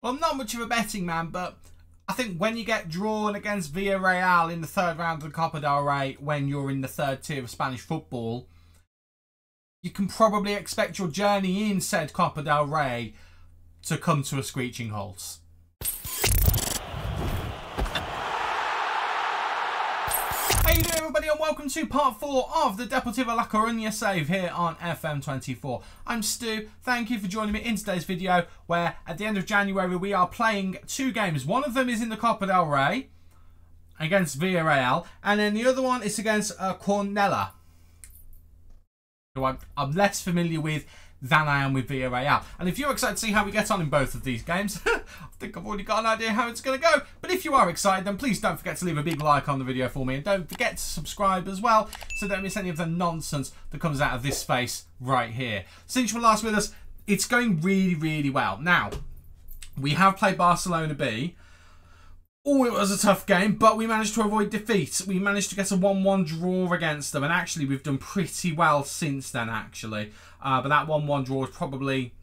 Well, I'm not much of a betting man, but I think when you get drawn against Villarreal in the third round of the Copa del Rey, when you're in the third tier of Spanish football, you can probably expect your journey in said Copa del Rey to come to a screeching halt. How you doing, everybody, and welcome to part 4 of the Deportivo La Coruña save here on FM24. I'm Stu. Thank you for joining me in today's video, where at the end of January we are playing 2 games. One of them is in the Copa del Rey against Villarreal, and then the other one is against Cornella, who I'm less familiar with than I am with Villarreal. And if you're excited to see how we get on in both of these games, I think I've already got an idea how it's going to go. But if you are excited, then please don't forget to leave a big like on the video for me. And don't forget to subscribe as well, so don't miss any of the nonsense that comes out of this space right here. Since you were last with us, it's going really, really well. Now, we have played Barcelona B. Oh, it was a tough game, but we managed to avoid defeat. We managed to get a 1-1 draw against them, and actually we've done pretty well since then, actually. But that 1-1 draw is probably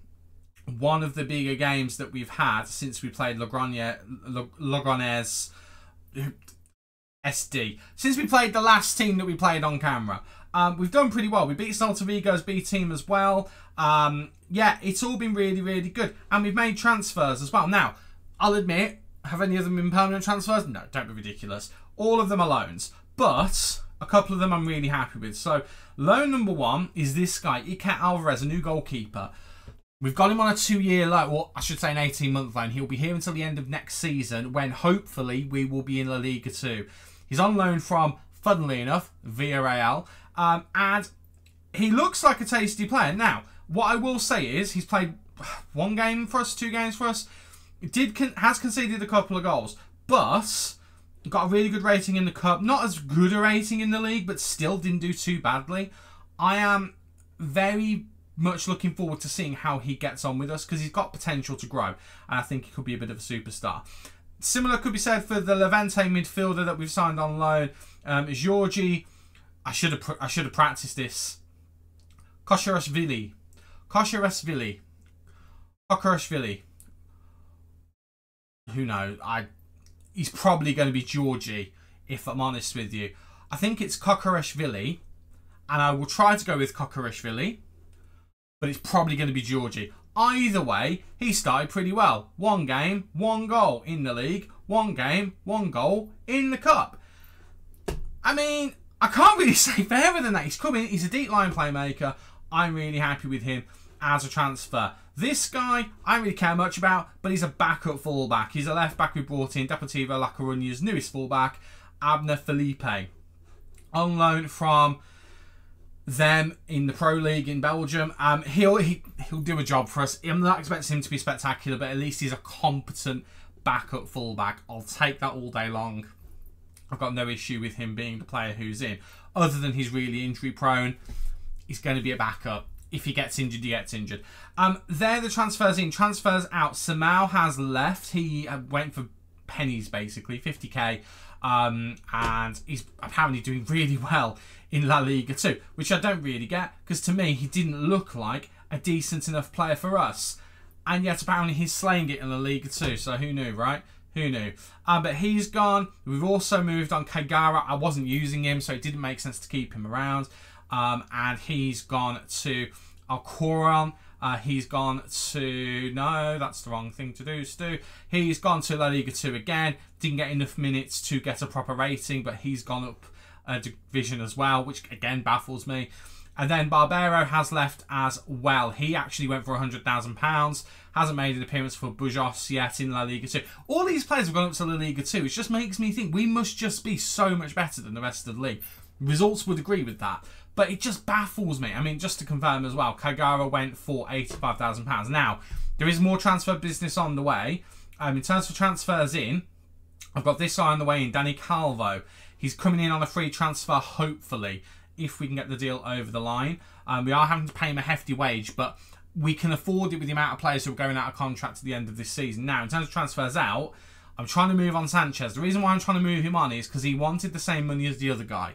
one of the bigger games that we've had since we played Logroñés SD. Since we played the last team that we played on camera. We've done pretty well. We beat Celta Vigo's B team as well. Yeah, it's all been really, really good. And we've made transfers as well. Now, I'll admit, have any of them been permanent transfers? No, don't be ridiculous. All of them are loans. But a couple of them I'm really happy with. So, loan number 1 is this guy, Iker Alvarez, a new goalkeeper. We've got him on a 2-year loan, well, I should say an 18-month loan. He'll be here until the end of next season, when hopefully we will be in La Liga 2. He's on loan from, funnily enough, Villarreal. And he looks like a tasty player. Now, what I will say is, he's played 1 game for us, 2 games for us. Has conceded a couple of goals, but got a really good rating in the cup. Not as good a rating in the league, but still didn't do too badly. I am very much looking forward to seeing how he gets on with us, because he's got potential to grow, and I think he could be a bit of a superstar. Similar could be said for the Levante midfielder that we've signed on loan, Georgi. I should have practiced this. Koshirashvili. Who knows? He's probably going to be Georgie, if I'm honest with you. I think it's Kokoreshvili, and I will try to go with Kokoreshvili, but it's probably going to be Georgie. Either way, he started pretty well. 1 game, 1 goal in the league. 1 game, 1 goal in the cup. I mean, I can't really say fairer than that. He's coming. He's a deep line playmaker. I'm really happy with him as a transfer. This guy, I don't really care much about, but he's a backup fullback. He's a left back we brought in, Deportivo La Coruña's newest fullback, Abner Felipe. On loan from them in the Pro League in Belgium. He'll do a job for us. I'm not expecting him to be spectacular, but at least he's a competent backup fullback. I'll take that all day long. I've got no issue with him being the player who's in. Other than he's really injury prone, he's going to be a backup. If he gets injured, he gets injured. They're the transfers in. Transfers out. Samau has left. He went for pennies, basically. 50k. And he's apparently doing really well in La Liga 2. Which I don't really get. Because to me, he didn't look like a decent enough player for us. And yet, apparently, he's slaying it in La Liga 2. So who knew, right? Who knew? But he's gone. We've also moved on Kaigara. I wasn't using him, so it didn't make sense to keep him around. And he's gone to Alcoran. He's gone to... No, that's the wrong thing to do, Stu. He's gone to La Liga 2 again. Didn't get enough minutes to get a proper rating, but he's gone up a division as well, which again baffles me. And then Barbero has left as well. He actually went for £100,000. Hasn't made an appearance for Bujos yet in La Liga 2. All these players have gone up to La Liga 2. It just makes me think we must just be so much better than the rest of the league. Results would agree with that. But it just baffles me. I mean, just to confirm as well, Kaigara went for £85,000. Now, there is more transfer business on the way. In terms of transfers in, I've got this guy on the way in, Danny Calvo. He's coming in on a free transfer, hopefully, if we can get the deal over the line. We are having to pay him a hefty wage, but we can afford it with the amount of players who are going out of contract at the end of this season. Now, in terms of transfers out, I'm trying to move on Sanchez. The reason why I'm trying to move him on is because he wanted the same money as the other guy.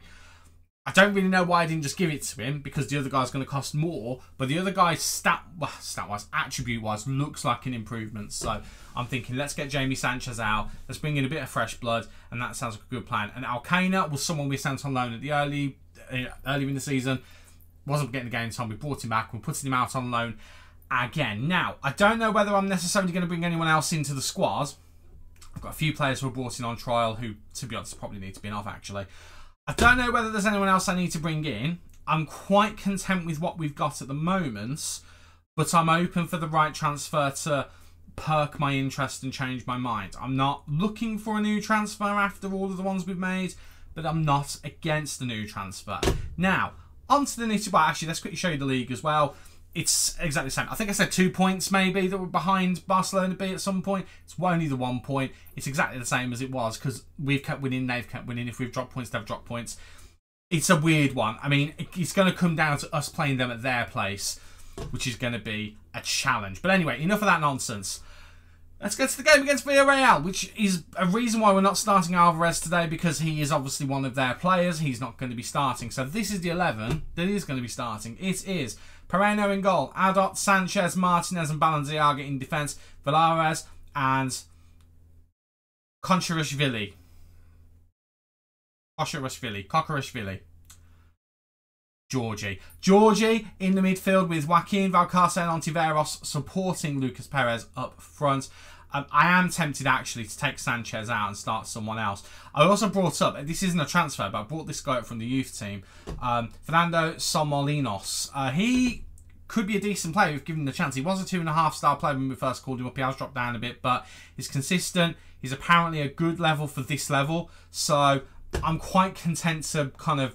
I don't really know why I didn't just give it to him, because the other guy's going to cost more. But the other guy's stat-wise, attribute-wise, looks like an improvement. So I'm thinking, let's get Jamie Sanchez out. Let's bring in a bit of fresh blood. And that sounds like a good plan. And Alcana was someone we sent on loan at the early in the season. Wasn't getting the game time. We brought him back. We're putting him out on loan again. Now, I don't know whether I'm necessarily going to bring anyone else into the squad. I've got a few players who are brought in on trial who, to be honest, probably need to be off, actually. I don't know whether there's anyone else I need to bring in. I'm quite content with what we've got at the moment, but I'm open for the right transfer to perk my interest and change my mind. I'm not looking for a new transfer after all of the ones we've made, but I'm not against the new transfer. Now, on to the nitty-gritty. Actually, let's quickly show you the league as well. It's exactly the same. I think I said 2 points maybe that were behind Barcelona B at some point. It's only the 1 point. It's exactly the same as it was because we've kept winning, they've kept winning. If we've dropped points, they've dropped points. It's a weird one. I mean, it's going to come down to us playing them at their place, which is going to be a challenge. But anyway, enough of that nonsense. Let's get to the game against Villarreal, which is a reason why we're not starting Alvarez today, because he is obviously one of their players. He's not going to be starting. So this is the 11 that is going to be starting. It is Pereno in goal, Adot, Sanchez, Martinez and Balenciaga in defence, Villares and Koncharashvili. Georgie in the midfield with Joaquin, Valcarce and Ontiveros supporting Lucas Perez up front. I am tempted actually to take Sanchez out and start someone else. I also brought up, this isn't a transfer, but I brought this guy up from the youth team, Fernando Somolinos. He could be a decent player if given the chance. He was a 2.5-star player when we first called him up. He has dropped down a bit, but he's consistent. He's apparently a good level for this level. So I'm quite content to kind of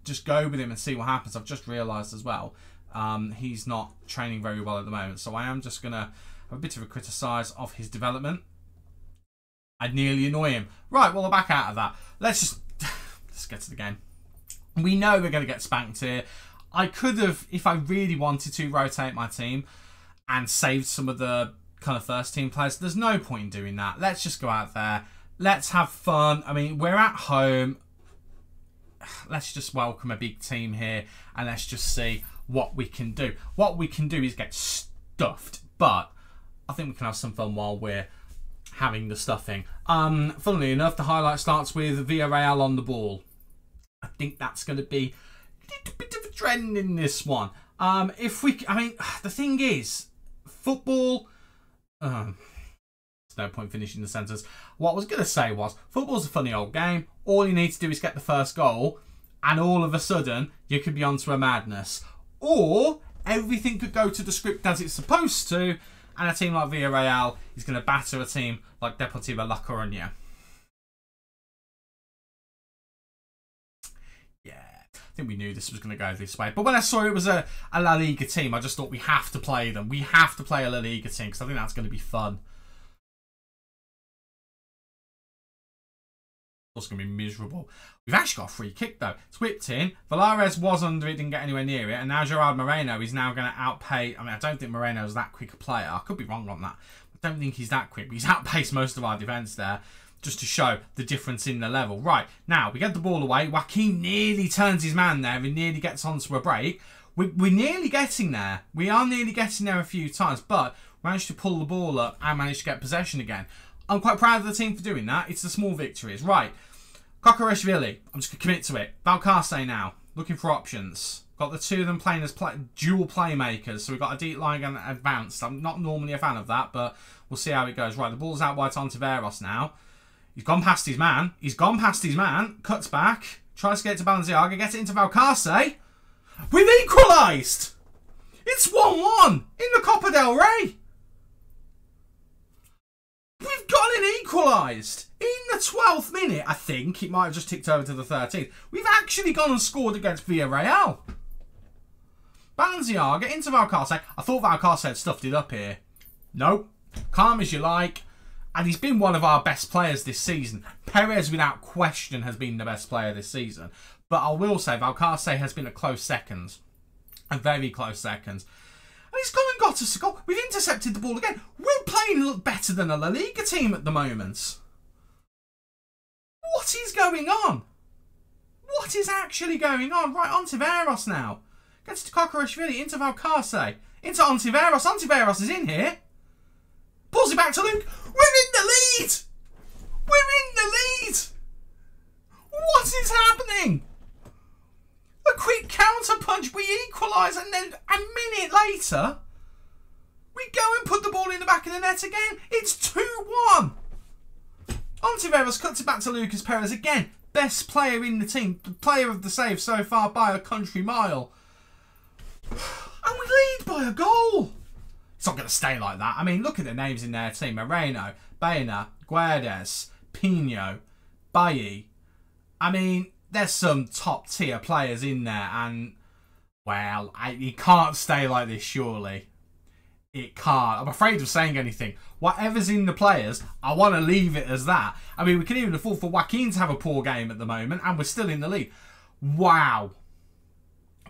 just go with him and see what happens. I've just realised as well, he's not training very well at the moment. So I am just going to have a bit of a criticise of his development. I'd nearly annoy him. Right, well, we're back out of that. Let's get to the game. We know we're going to get spanked here. I could have, if I really wanted to, rotate my team and saved some of the kind of first team players. There's no point in doing that. Let's just go out there. Let's have fun. I mean, we're at home. Let's just welcome a big team here and let's just see what we can do. What we can do is get stuffed, but I think we can have some fun while we're having the stuffing. Funnily enough, the highlight starts with Villarreal on the ball. I think that's going to be a little bit of a trend in this one. I mean, the thing is, football... there's no point finishing the sentence. What I was going to say was, football's a funny old game. All you need to do is get the first goal, and all of a sudden, you could be onto a madness. Or, everything could go to the script as it's supposed to, and a team like Villarreal is going to batter a team like Deportivo La Coruña. Yeah, I think we knew this was going to go this way. But when I saw it was a La Liga team, I just thought we have to play them. We have to play a La Liga team, because I think that's going to be fun. It's going to be miserable. We've actually got a free kick though. It's whipped in. Villares was under it, didn't get anywhere near it. And now Gerard Moreno is now going to outpay. I mean, I don't think Moreno's that quick a player. I could be wrong on that. I don't think he's that quick. But he's outpaced most of our defence there, just to show the difference in the level. Right, now we get the ball away. Joaquin nearly turns his man there and nearly gets onto a break. We're nearly getting there. We are nearly getting there a few times, but managed to pull the ball up and managed to get possession again. I'm quite proud of the team for doing that. It's the small victories. Right. Kokoreshvili. I'm just going to commit to it. Valcarce now. Looking for options. Got the two of them playing as dual playmakers. So we've got a deep line and advanced. I'm not normally a fan of that, but we'll see how it goes. Right, the ball's out wide to Ontiveros now. He's gone past his man. He's gone past his man. Cuts back. Tries to get to Balenciaga. Gets it into Valcarce. We've equalised! It's 1-1 in the Copa del Rey. We've got it equalised in the 12th minute. I think it might have just ticked over to the 13th. We've actually gone and scored against Villarreal. Balenciaga into Valcarce. I thought Valcarce had stuffed it up here. Nope. Calm as you like. And he's been one of our best players this season. Perez, without question, has been the best player this season. But I will say Valcarce has been a close second. A very close second. And he's gone and got us a goal. We've intercepted the ball again. We're playing a lot better than a La Liga team at the moment. What is going on? What is actually going on? Right, Ontiveros now. Gets to Kokorishvili, into Valcarce, into Ontiveros. Ontiveros is in here. Pulls it back to Luke. We're in the lead! We're in the lead! What is happening? A quick counter punch, we equalise, and then a minute later, we go and put the ball in the back of the net again. It's 2-1. Ontiveros cuts it back to Lucas Perez again. Best player in the team. The player of the save so far by a country mile. And we lead by a goal. It's not going to stay like that. I mean, look at the names in their team. Moreno, Baena, Guedes, Pino, Bailly. I mean, there's some top tier players in there. And, well, it can't stay like this, surely. It can't. I'm afraid of saying anything. Whatever's in the players, I want to leave it as that. I mean, we can even afford for Joaquin to have a poor game at the moment, and we're still in the lead. Wow.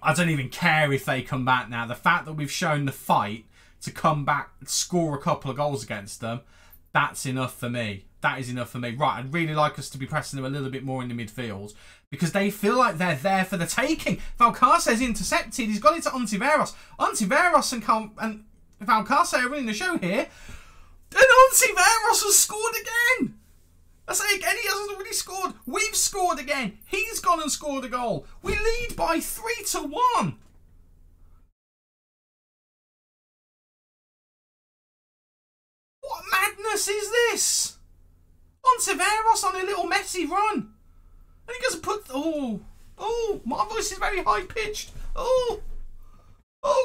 I don't even care if they come back now. The fact that we've shown the fight to come back and score a couple of goals against them, that's enough for me. That is enough for me. Right, I'd really like us to be pressing them a little bit more in the midfield because they feel like they're there for the taking. Valcarce's intercepted. He's got it to Ontiveros. Ontiveros and Valcarce are running the show here. And Ontiveros has scored again. I say again, he hasn't already scored. We've scored again. He's gone and scored a goal. We lead by 3-1. What madness is this? Ontiveros on a little messy run. And he goes and put... Oh, my voice is very high-pitched. Oh,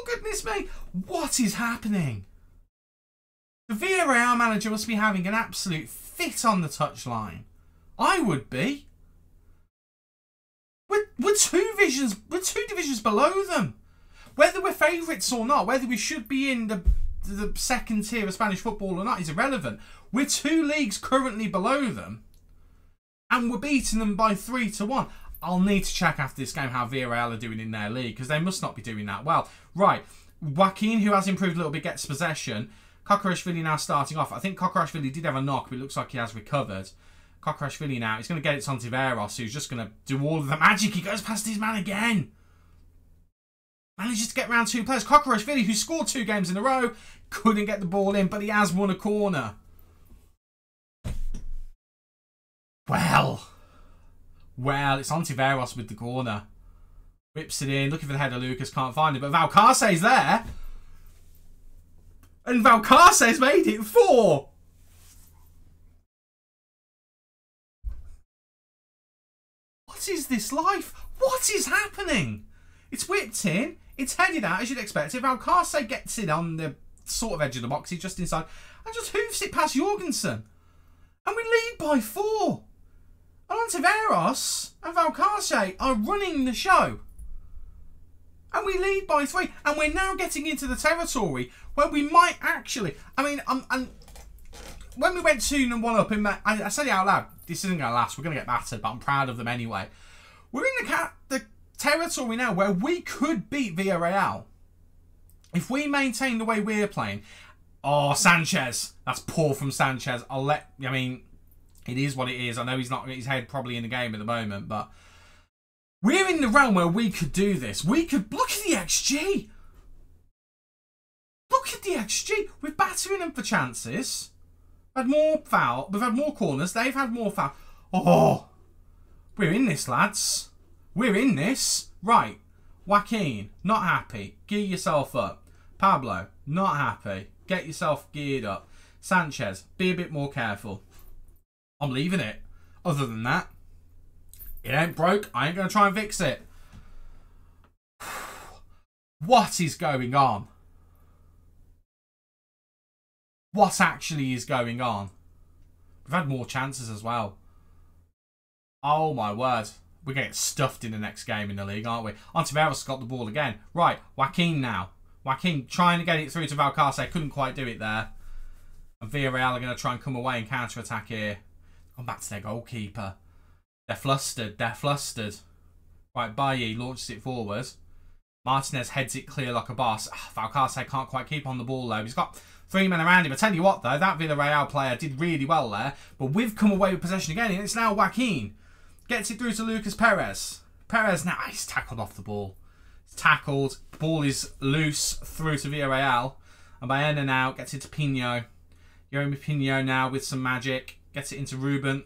goodness me. What is happening? The Villarreal manager must be having an absolute fit on the touchline. I would be. We're two divisions below them. Whether we're favourites or not, whether we should be in the second tier of Spanish football or not is irrelevant. We're 2 leagues currently below them, and we're beating them by 3-1. I'll need to check after this game how Villarreal are doing in their league, because they must not be doing that well. Right, Joaquin, who has improved a little bit, gets possession. Kokorishvili now starting off. I think Kokorishvili did have a knock, but it looks like he has recovered. Kokorishvili now, he's going to get it to Ontiveros, who's just going to do all of the magic. He goes past his man again. Manages to get around 2 players. Kokorishvili, who scored 2 games in a row, couldn't get the ball in, but he has won a corner. Well, it's Ontiveros with the corner. Whips it in, looking for the header. Lucas can't find it, but Valcarce's there. And Valcarce's made it 4. What is this life? What is happening? It's whipped in. It's headed out, as you'd expect. If Valcarce gets it on the sort of edge of the box, he's just inside, and just hoofs it past Jorgensen. And we lead by 4. And Ontiveros and Valcarce are running the show. And we lead by 3. And we're now getting into the territory where we might actually... I mean, when we went 2-1 up, I said it out loud, this isn't going to last. We're going to get battered, but I'm proud of them anyway. We're in the territory now where we could beat Villarreal. If we maintain the way we're playing... Oh, Sanchez. That's poor from Sanchez. I mean... It is what it is. I know he's not got his head probably in the game at the moment, but we're in the realm where we could do this. We could look at the XG. Look at the XG. We're battering them for chances. We've had more foul. We've had more corners. They've had more foul. Oh, we're in this, lads. We're in this. Right. Joaquin, not happy. Gear yourself up. Pablo, not happy. Get yourself geared up. Sanchez, be a bit more careful. I'm leaving it. Other than that, it ain't broke. I ain't going to try and fix it. What is going on? What actually is going on? We've had more chances as well. Oh my word. We're going to get stuffed in the next game in the league, aren't we? Ontiveros has got the ball again. Right, Joaquin now. Joaquin trying to get it through to Valcarce. Couldn't quite do it there. And Villarreal are going to try and come away and counter-attack here. Come back to their goalkeeper. They're flustered. They're flustered. Right, Bailly launches it forward. Martinez heads it clear like a boss. Valcarce can't quite keep on the ball though. He's got 3 men around him. I tell you what though, that Villarreal player did really well there. But we've come away with possession again. And it's now Joaquin. Gets it through to Lucas Perez. Perez now, he's tackled off the ball. He's tackled. The ball is loose through to Villarreal. And Baena now gets it to Pino. Jeremy Pino now with some magic. Gets it into Ruben.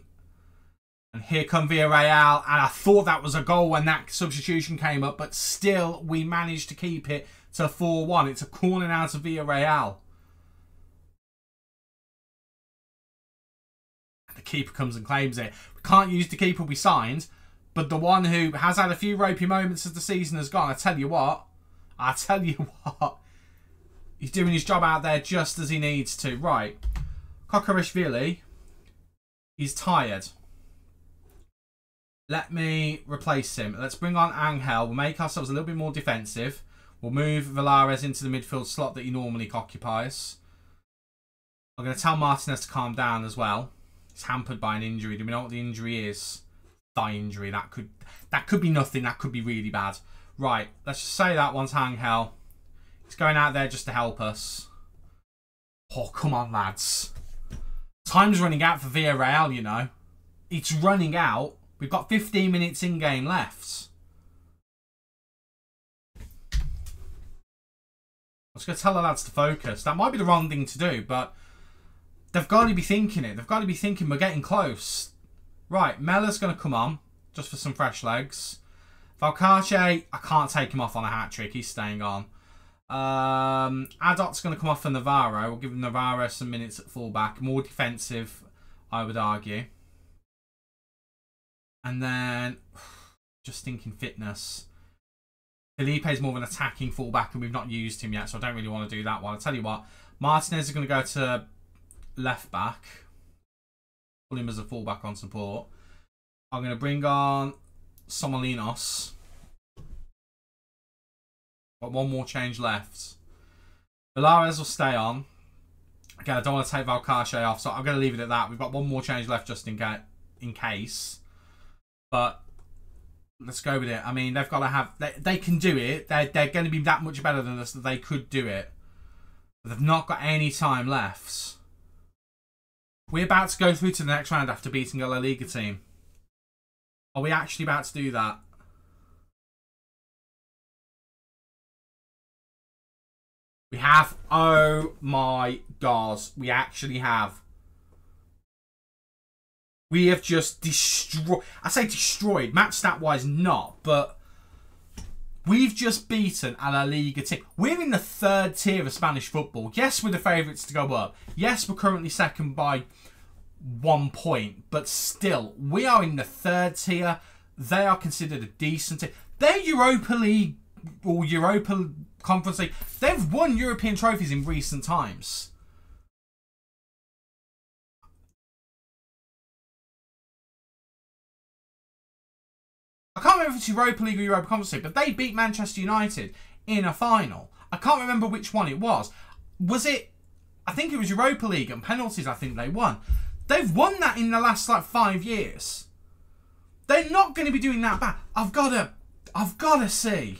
And here come Villarreal. And I thought that was a goal when that substitution came up. But still, we managed to keep it to 4-1. It's a corner now to Villarreal. And the keeper comes and claims it. We can't use the keeper we signed. But the one who has had a few ropey moments as the season has gone. I tell you what. He's doing his job out there just as he needs to. Right. Kokorishvili. He's tired. Let me replace him. Let's bring on Angel. We'll make ourselves a little bit more defensive. We'll move Villares into the midfield slot that he normally occupies. I'm going to tell Martinez to calm down as well. He's hampered by an injury. Do we know what the injury is? Thigh injury. That could be nothing. That could be really bad. Right. Let's just say that one's Angel. He's going out there just to help us. Oh, come on, lads. Time's running out for Villarreal, you know. It's running out. We've got 15 minutes in-game left. Let's go tell the lads to focus. That might be the wrong thing to do, but they've got to be thinking it. They've got to be thinking we're getting close. Right, Mella's going to come on, just for some fresh legs. Valcarce, I can't take him off on a hat-trick. He's staying on. Adot's going to come off for Navarro. We'll give Navarro some minutes at fullback. More defensive, I would argue. And then, just thinking fitness. Felipe's more of an attacking fullback and we've not used him yet, so I don't really want to do that one. I'll tell you what, Martinez is going to go to left back. Pull him as a fullback on support. I'm going to bring on Somolinos. Got one more change left. Villares will stay on. Again, I don't want to take Valcarce off, so I'm going to leave it at that. We've got one more change left just in case. But let's go with it. I mean, they've got to have... They can do it. They're going to be that much better than us that they could do it. But they've not got any time left. We're about to go through to the next round after beating a La Liga team. Are we actually about to do that? We have. Oh my God. We actually have. We have just destroyed. I say destroyed. Match stat wise not. But we've just beaten a La Liga team. We're in the third tier of Spanish football. Yes, we're the favourites to go up. Yes, we're currently second by 1 point. But still, we are in the third tier. They are considered a decent team. They're Europa League or Europa Conference League. They've won European trophies in recent times. I can't remember if it's Europa League or Europa Conference League, but they beat Manchester United in a final. I can't remember which one it was. Was it... I think it was Europa League and penalties I think they won. They've won that in the last, like, 5 years. They're not going to be doing that bad. I've got to see.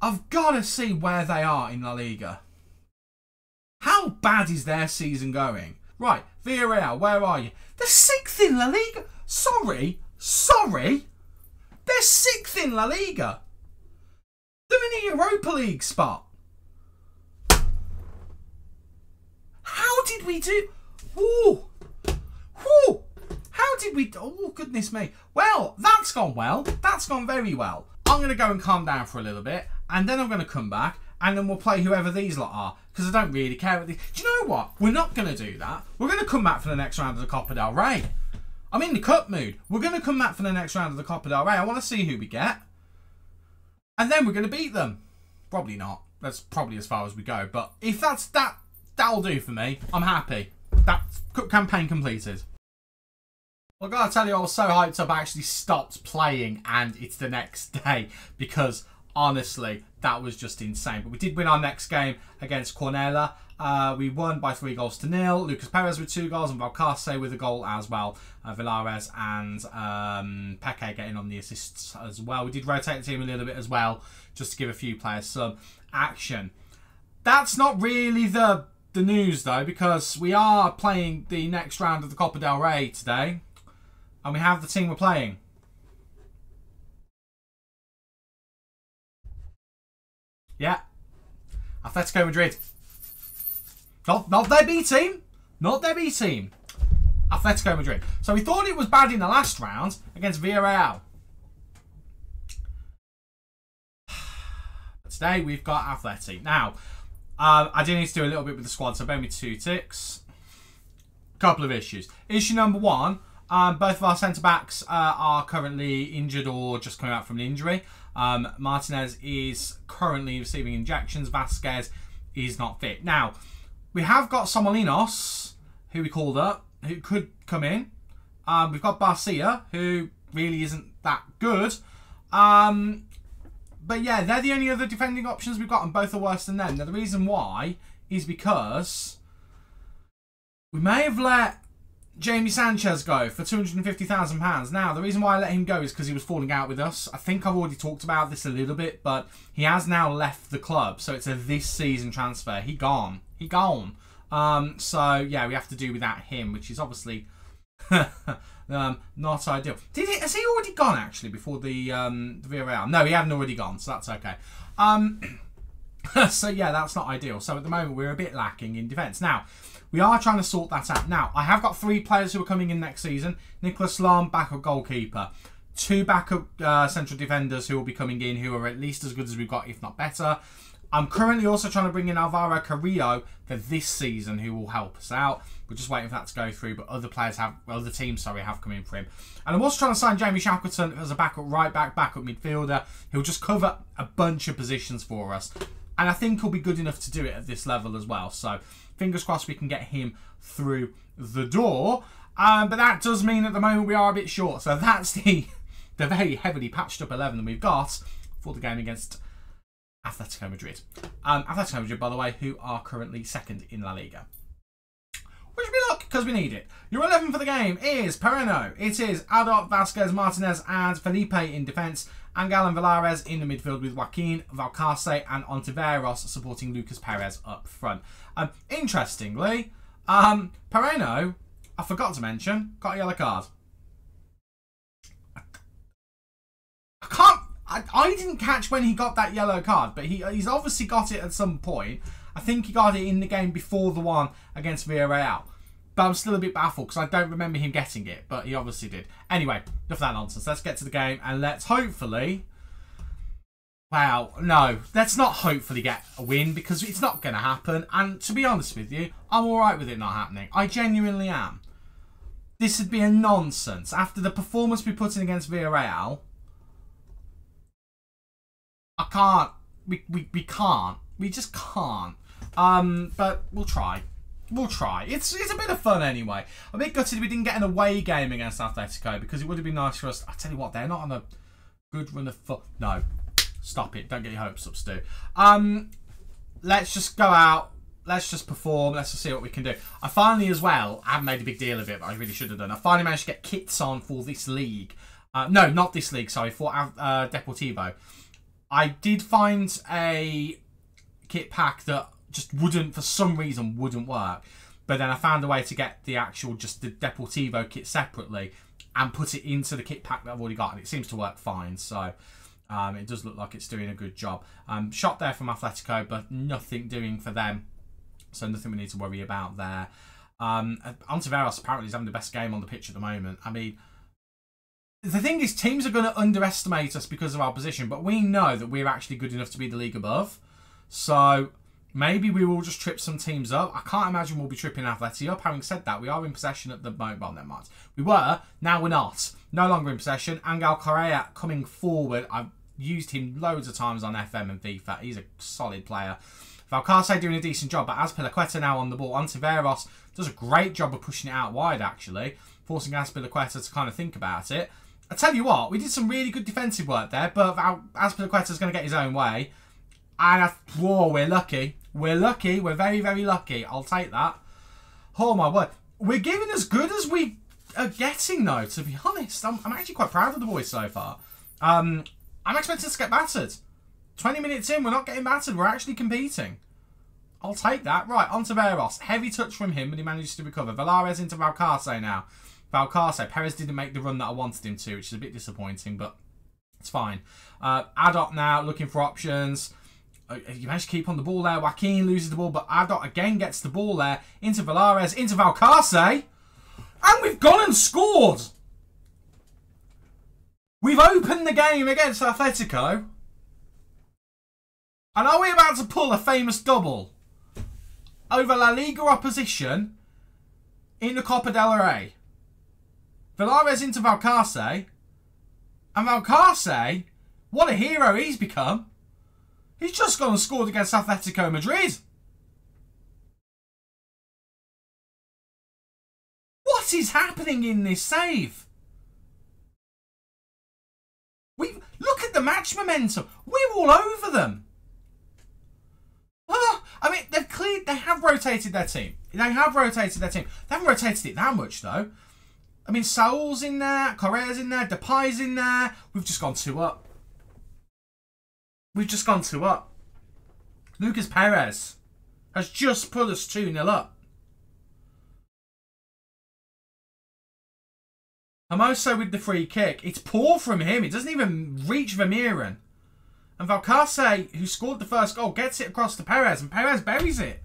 I've got to see where they are in La Liga. How bad is their season going? Right, Villarreal, where are you? They're 6th in La Liga. Sorry. They're 6th in La Liga. They're in a Europa League spot. How did we do... Ooh. Ooh. How did we... Oh, goodness me. Well, that's gone well. That's gone very well. I'm going to go and calm down for a little bit. And then I'm going to come back. And then we'll play whoever these lot are. Because I don't really care. Do you know what? We're not going to do that. We're going to come back for the next round of the Copa del Rey. I'm in the cup mood. We're going to come back for the next round of the Copa del Rey. I want to see who we get. And then we're going to beat them. Probably not. That's probably as far as we go. But if that's that, that'll do for me. I'm happy. That's cup campaign completed. Well, I gotta tell you, I was so hyped up I actually stopped playing and it's the next day. Because, honestly, that was just insane. But we did win our next game against Cornella. We won by 3-0. Lucas Perez with 2 goals and Valcarce with a goal as well. Villares and Peque getting on the assists as well. We did rotate the team a little bit as well, just to give a few players some action. That's not really the news though, because we are playing the next round of the Copa del Rey today. And we have the team we're playing. Yeah. Atletico Madrid. Not their B team. Not their B team. Atletico Madrid. So we thought it was bad in the last round against Villarreal. But today we've got Atleti. Now, I do need to do a little bit with the squad, so bear me 2 ticks. Couple of issues. Issue number 1, both of our centre-backs are currently injured or just coming out from an injury. Martinez is currently receiving injections. Vasquez is not fit. Now, we have got Somolinos, who we called up, who could come in. We've got Barcia, who really isn't that good. But yeah, they're the only other defending options we've got, and both are worse than them. Now, the reason why is because we may have let Jamie Sanchez go for £250,000. Now, the reason why I let him go is because he was falling out with us. I think I've already talked about this a little bit, but he has now left the club. So it's a this season transfer. He gone. He gone. So, yeah, we have to do without him, which is obviously not ideal. Has he already gone, actually, before the Villarreal? No, he hadn't already gone, so that's okay. So, yeah, that's not ideal. So, at the moment, we're a bit lacking in defence. Now, we are trying to sort that out. Now, I have got 3 players who are coming in next season. Nicholas Lam, backup goalkeeper. 2 backup central defenders who will be coming in who are at least as good as we've got, if not better. I'm currently also trying to bring in Alvaro Carrillo for this season, who will help us out. We're just waiting for that to go through, but other teams have come in for him. And I'm also trying to sign Jamie Shackleton as a backup right back, backup midfielder. He'll just cover a bunch of positions for us. And I think he'll be good enough to do it at this level as well. So fingers crossed we can get him through the door. But that does mean at the moment we are a bit short. So that's the very heavily patched up 11 that we've got for the game against Atletico Madrid. Atletico Madrid, by the way, who are currently 2nd in La Liga. Wish me luck, because we need it. Your 11 for the game is Pereno. It is Adot, Vasquez, Martinez, and Felipe in defence. Angel and Valares in the midfield with Joaquin, Valcarce, and Ontiveros supporting Lucas Perez up front. Interestingly, Pereno, I forgot to mention, got a yellow card. I didn't catch when he got that yellow card, but he's obviously got it at some point. I think he got it in the game before the one against Villarreal. But I'm still a bit baffled because I don't remember him getting it, but he obviously did. Anyway, enough of that nonsense. Let's get to the game and let's hopefully... Wow, no, let's not hopefully get a win because it's not going to happen. And to be honest with you, I'm alright with it not happening. I genuinely am. This would be a nonsense. After the performance we put in against Villarreal... I can't. We can't. We just can't. But we'll try. We'll try. It's a bit of fun anyway. I'm a bit gutted we didn't get an away game against Atletico because it would have been nice for us. I tell you what, they're not on a good run of foot. No, stop it. Don't get your hopes up, Stu. Let's just go out. Let's just perform. Let's just see what we can do. I finally, as well, I haven't made a big deal of it, but I really should have done. I finally managed to get kits on for this league. No, not this league. Sorry, for Deportivo. I did find a kit pack that just wouldn't, for some reason, wouldn't work. But then I found a way to get the actual, just the Deportivo kit separately and put it into the kit pack that I've already got. And it seems to work fine. So it does look like it's doing a good job. Shot there from Atletico, but nothing doing for them. So nothing we need to worry about there. Ontiveros apparently is having the best game on the pitch at the moment. I mean... The thing is, teams are going to underestimate us because of our position, but we know that we're actually good enough to be the league above. So maybe we will just trip some teams up. I can't imagine we'll be tripping Atleti up. Having said that, we are in possession at the moment. Well, never mind. We were, now we're not. No longer in possession. Angel Correa coming forward. I've used him loads of times on FM and FIFA. He's a solid player. Valcarce doing a decent job, but Azpilicueta now on the ball. Ontiveros does a great job of pushing it out wide, actually, forcing Azpilicueta to kind of think about it. I tell you what, we did some really good defensive work there, but Azpilicueta's going to get his own way. And we're lucky. We're lucky. We're very, very lucky. I'll take that. Oh, my word. We're giving as good as we are getting, though, to be honest. I'm actually quite proud of the boys so far. I'm expecting us to get battered. 20 minutes in, we're not getting battered. We're actually competing. I'll take that. Right, on to Veros. Heavy touch from him, but he managed to recover. Valares into Valcarce now. Valcarce. Perez didn't make the run that I wanted him to, which is a bit disappointing, but it's fine. Adot now, looking for options. You managed to keep on the ball there. Joaquin loses the ball, but Adot again gets the ball there. Into Valares, into Valcarce. And we've gone and scored. We've opened the game against Atletico. And are we about to pull a famous double over La Liga opposition in the Copa del Rey? Valares into Valcarce. And Valcarce, what a hero he's become. He's just gone and scored against Atletico Madrid. What is happening in this save? Look at the match momentum. We're all over them. Oh, I mean, they have rotated their team. They haven't rotated it that much, though. I mean, Saul's in there, Correa's in there, Depay's in there. We've just gone 2 up. Lucas Perez has just put us 2-0 up. Hermoso with the free kick. It's poor from him. It doesn't even reach Vermeeren. And Valcarce, who scored the first goal, gets it across to Perez. And Perez buries it.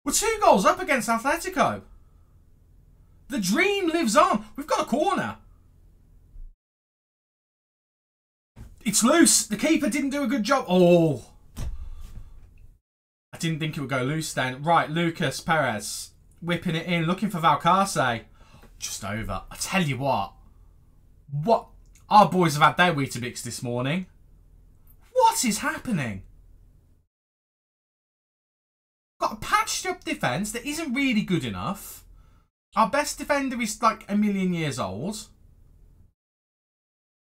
We're 2 goals up against Atletico. The dream lives on. We've got a corner. It's loose. The keeper didn't do a good job. Oh. I didn't think it would go loose then. Right, Lucas Perez. Whipping it in. Looking for Valcarce. Just over. I tell you what. Our boys have had their Weetabix this morning. What is happening? Got a patched up defence that isn't really good enough. Our best defender is like a million years old.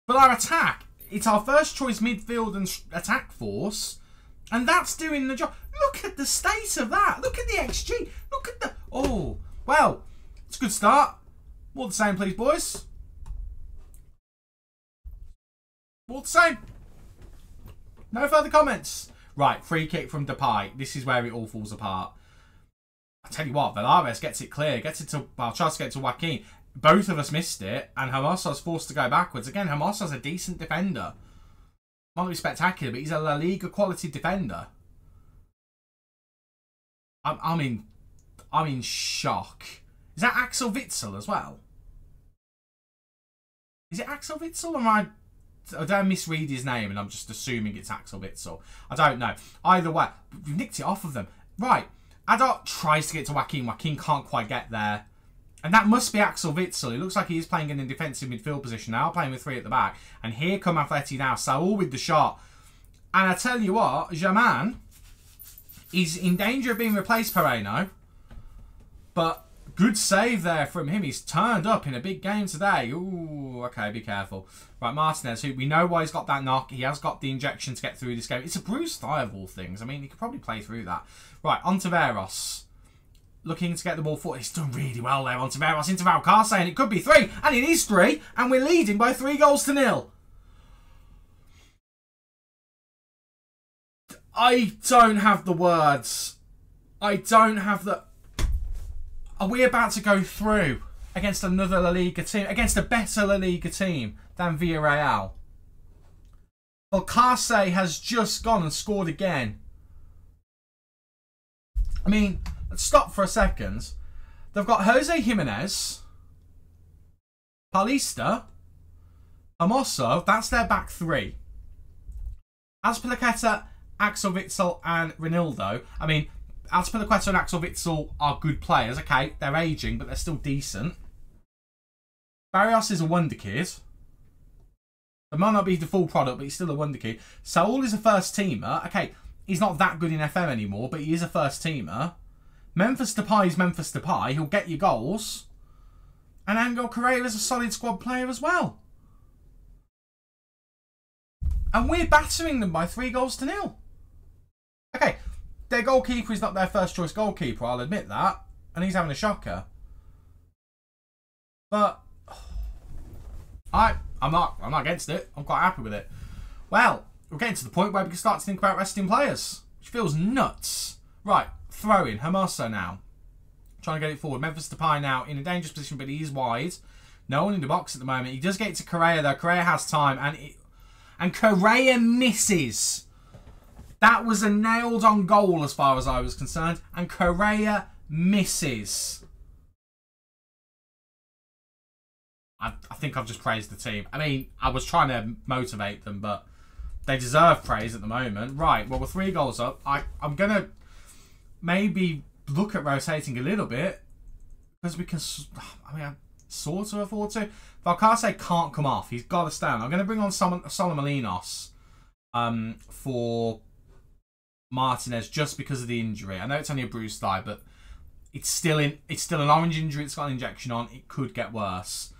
But our attack, it's our first choice midfield and attack force. And that's doing the job. Look at the state of that. Look at the XG. Look at the... Oh, well, it's a good start. More the same, please, boys. More the same. No further comments. Right, free kick from Depay. This is where it all falls apart. I tell you what, Valares gets it clear. Gets it to... Well, tries to get it to Joaquin. Both of us missed it. And Hermoso's forced to go backwards. Again, Hermoso's a decent defender. Might not be spectacular, but he's a La Liga quality defender. I'm in shock. Is that Axel Witsel as well? Is it Axel Witsel or did I misread his name and I'm just assuming it's Axel Witsel? I don't know. Either way, we've nicked it off of them. Right. Adot tries to get to Joaquin. Joaquin can't quite get there. And that must be Axel Witsel. It looks like he is playing in a defensive midfield position now, playing with 3 at the back. And here come Atleti now. Saul with the shot. And I tell you what, Jaman is in danger of being replaced, Pereno. But good save there from him. He's turned up in a big game today. Ooh, okay, be careful. Right, Martinez, who we know why he's got that knock. He has got the injection to get through this game. It's a bruised thigh of all things. I mean, he could probably play through that. Right, on to Veros. Looking to get the ball forward. He's done really well there. On to Veros into Valcarce, and it could be 3. And it is 3. And we're leading by 3-0. I don't have the words. I don't have the... Are we about to go through against another La Liga team? Against a better La Liga team than Villarreal? Valcarce has just gone and scored again. I mean, let's stop for a second. They've got Jose Jimenez, Paulista, Hermoso. That's their back 3. Azpilicueta, Axel Witsel and Ronaldo. I mean, Azpilicueta and Axel Witsel are good players. Okay, they're aging, but they're still decent. Barrios is a wonder kid. It might not be the full product, but he's still a wonder kid. Saul is a first teamer. Okay, he's not that good in FM anymore, but he is a first teamer. Memphis Depay is Memphis Depay. He'll get you goals. And Angel Correa is a solid squad player as well. And we're battering them by 3-0. Okay, their goalkeeper is not their first choice goalkeeper, I'll admit that. And he's having a shocker. But I'm not against it. I'm quite happy with it. Well, we're getting to the point where we can start to think about resting players, which feels nuts. Right, throw in Hermoso now. Trying to get it forward. Memphis Depay now in a dangerous position, but he is wide. No one in the box at the moment. He does get it to Correa though. Correa has time, and Correa misses. That was a nailed-on goal as far as I was concerned. And Correa misses. I think I've just praised the team. I mean, I was trying to motivate them, but they deserve praise at the moment. Right, well, we're 3 goals up. I'm going to maybe look at rotating a little bit. Because we can, I mean, I sort of afford to. Valcarce can't come off. He's got to stand. I'm going to bring on Solomalinos for Martinez just because of the injury. I know it's only a bruised thigh, but it's still an orange injury. It's got an injection on. It could get worse.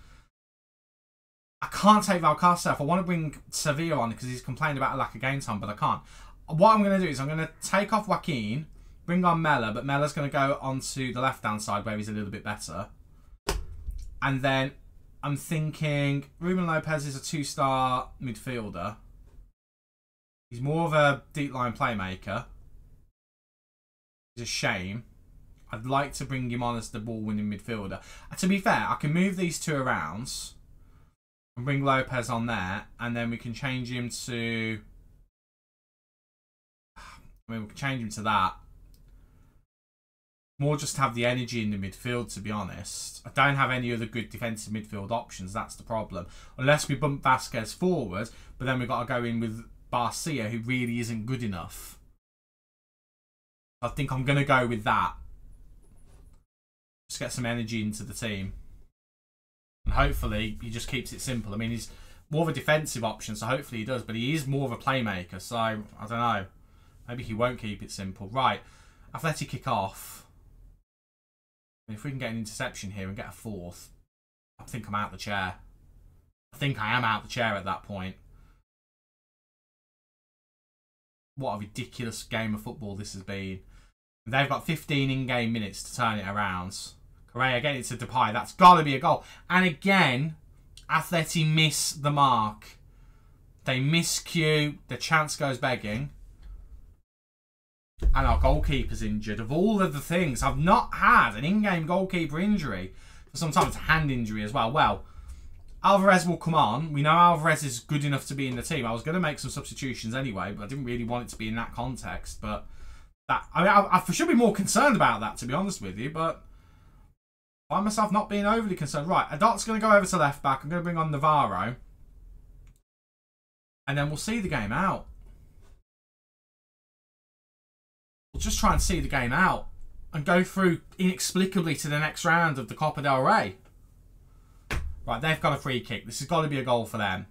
I can't take Valcarce off. I want to bring Sevilla on because he's complained about a lack of game time, but I can't. What I'm going to do is I'm going to take off Joaquin, bring on Mella, but Mella's going to go onto the left-hand side where he's a little bit better. And then I'm thinking Ruben Lopez is a 2-star midfielder. He's more of a deep-line playmaker. It's a shame. I'd like to bring him on as the ball-winning midfielder. To be fair, I can move these 2 around and bring Lopez on there, and then we can change him to... I mean, we can change him to that. More just have the energy in the midfield, to be honest. I don't have any other good defensive midfield options. That's the problem. Unless we bump Vasquez forward, but then we've got to go in with Barcia, who really isn't good enough. I think I'm going to go with that. Just get some energy into the team. And hopefully he just keeps it simple. I mean, he's more of a defensive option, so hopefully he does. But he is more of a playmaker, so I don't know. Maybe he won't keep it simple. Right, Athletic kick off. And if we can get an interception here and get a 4th, I think I'm out the chair. I think I am out the chair at that point. What a ridiculous game of football this has been. They've got 15 in-game minutes to turn it around. Correa getting it to Depay. That's got to be a goal. And again, Atleti miss the mark. They miscue. The chance goes begging. And our goalkeeper's injured. Of all of the things, I've not had an in-game goalkeeper injury. Sometimes it's a hand injury as well. Well, Alvarez will come on. We know Alvarez is good enough to be in the team. I was going to make some substitutions anyway, but I didn't really want it to be in that context. But that, I mean, I should be more concerned about that, to be honest with you. But I find myself not being overly concerned. Right, Adot's going to go over to left back. I'm going to bring on Navarro. And then we'll see the game out. We'll just try and see the game out. And go through inexplicably to the next round of the Copa del Rey. Right, they've got a free kick. This has got to be a goal for them.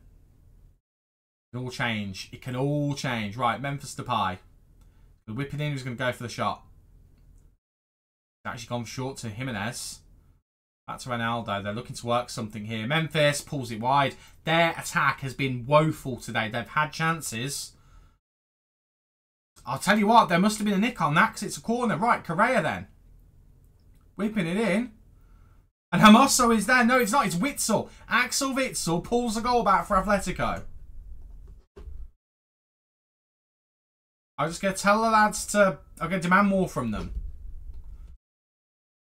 It can all change. It can all change. Right, Memphis Depay. The whipping in, who's going to go for the shot. It's actually gone short to Jimenez. Back to Ronaldo. They're looking to work something here. Memphis pulls it wide. Their attack has been woeful today. They've had chances. I'll tell you what, there must have been a nick on that because it's a corner. Right, Correa then. Whipping it in. And Hermoso is there. No, it's not. It's Witsel. Axel Witsel pulls the goal back for Atletico. I'm just going to tell the lads to... I'm going to demand more from them.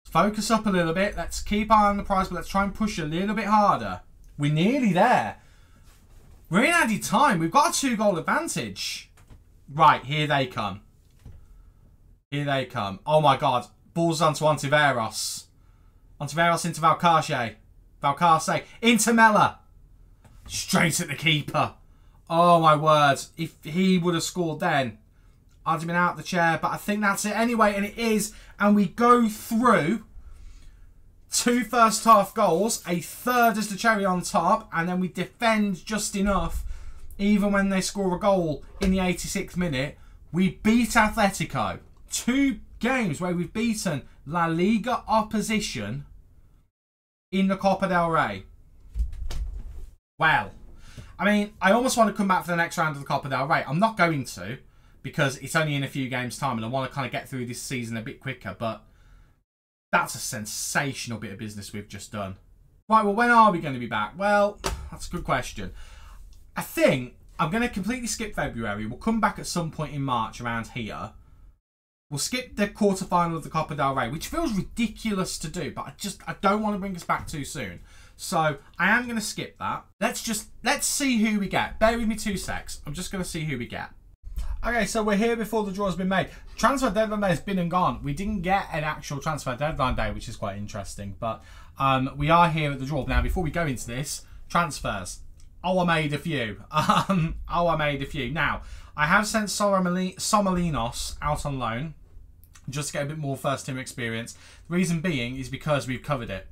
Focus up a little bit. Let's keep eye on the prize, but let's try and push a little bit harder. We're nearly there. We're in added time. We've got a 2-goal advantage. Right, here they come. Here they come. Oh my God. Balls onto Ontiveros. Ontiveros into Valcarce. Valcarce into Mella. Straight at the keeper. Oh my word. If he would have scored then, I'd have been out the chair. But I think that's it anyway. And it is. And we go through 2 first half goals. A third as the cherry on top. And then we defend just enough. Even when they score a goal in the 86th minute. We beat Atletico. 2 games where we've beaten La Liga opposition in the Copa del Rey. Well, I mean, I almost want to come back for the next round of the Copa del Rey. I'm not going to, because it's only in a few games' time and I want to kind of get through this season a bit quicker, but that's a sensational bit of business we've just done. Right, well, when are we going to be back? Well, that's a good question. I think I'm going to completely skip February. We'll come back at some point in March around here. We'll skip the quarterfinal of the Copa del Rey, which feels ridiculous to do, but I don't want to bring us back too soon. So I am going to skip that. Let's see who we get. Bear with me 2 secs. I'm just going to see who we get. Okay, so we're here before the draw's been made. Transfer deadline day has been and gone. We didn't get an actual transfer deadline day, which is quite interesting. But we are here at the draw. Now, before we go into this, transfers. Oh, I made a few. Now, I have sent Somalinos out on loan just to get a bit more first team experience. The reason being is because we've covered it.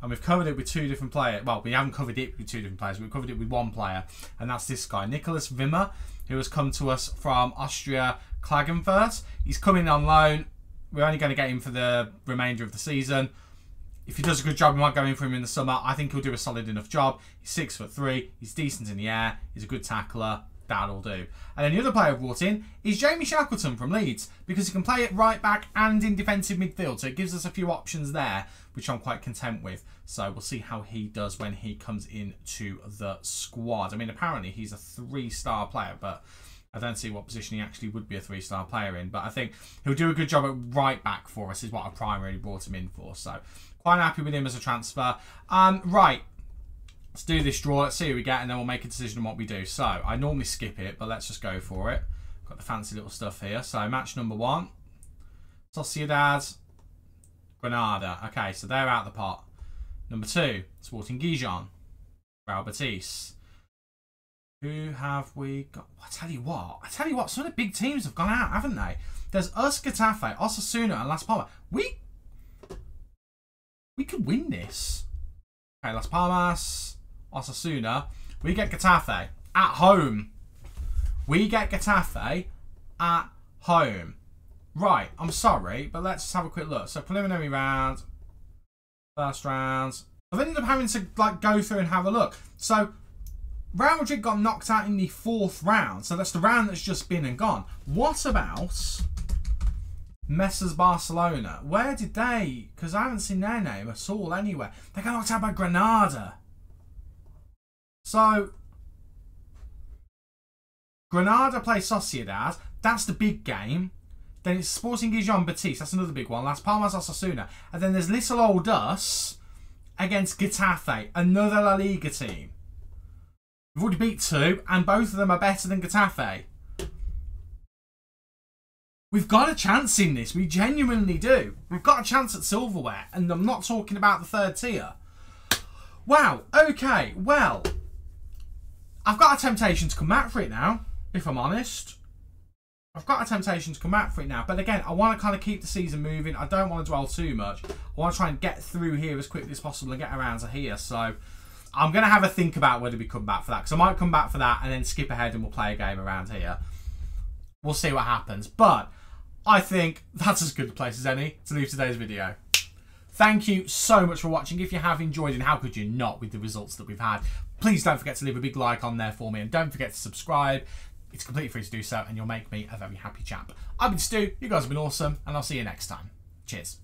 And we've covered it with two different players. Well, we haven't covered it with two different players. We've covered it with one player. And that's this guy, Nicholas Wimmer, who has come to us from Austria Klagenfurt. He's coming on loan. We're only going to get him for the remainder of the season. If he does a good job, we might go in for him in the summer. I think he'll do a solid enough job. He's 6'3". He's decent in the air. He's a good tackler. That'll do. And then the other player I've brought in is Jamie Shackleton from Leeds, because he can play it right back and in defensive midfield. So it gives us a few options there, which I'm quite content with. So we'll see how he does when he comes into the squad. I mean, apparently he's a 3-star player, but I don't see what position he actually would be a 3-star player in. But I think he'll do a good job at right back for us, is what I primarily brought him in for. So quite happy with him as a transfer. Right. Let's do this draw. Let's see who we get, and then we'll make a decision on what we do. So, I normally skip it, but let's just go for it. Got the fancy little stuff here. So, match number 1. Sociedad, Granada. Okay, so they're out of the pot. Number 2, Sporting Gijon, Real Betis. Who have we got? I tell you what, some of the big teams have gone out, haven't they? There's us, Getafe, Osasuna, and Las Palmas. We could win this. Okay, Las Palmas, Osasuna. We get Getafe at home. We get Getafe at home. Right, I'm sorry, but let's just have a quick look. So preliminary round, first round. I've ended up having to go through and have a look. So Real Madrid got knocked out in the 4th round. So that's the round that's just been and gone. What about Messrs Barcelona? Where did they? Because I haven't seen their name at all anywhere. They got knocked out by Granada. So Granada play Sociedad. That's the big game. Then it's Sporting Gijon Betis. That's another big one. Las Palmas Osasuna. And then there's little old us against Getafe, another La Liga team. We've already beat 2, and both of them are better than Getafe. We've got a chance in this. We genuinely do. We've got a chance at silverware. And I'm not talking about the 3rd tier. Wow. Okay. Well, I've got a temptation to come back for it now, if I'm honest. I've got a temptation to come back for it now. But again, I want to kind of keep the season moving. I don't want to dwell too much. I want to try and get through here as quickly as possible and get around to here. So I'm going to have a think about whether we come back for that. Because I might come back for that and then skip ahead and we'll play a game around here. We'll see what happens. But I think that's as good a place as any to leave today's video. Thank you so much for watching. If you have enjoyed, and how could you not with the results that we've had, please don't forget to leave a big like on there for me, and don't forget to subscribe. It's completely free to do so, and you'll make me a very happy chap. I've been Stu, you guys have been awesome, and I'll see you next time. Cheers.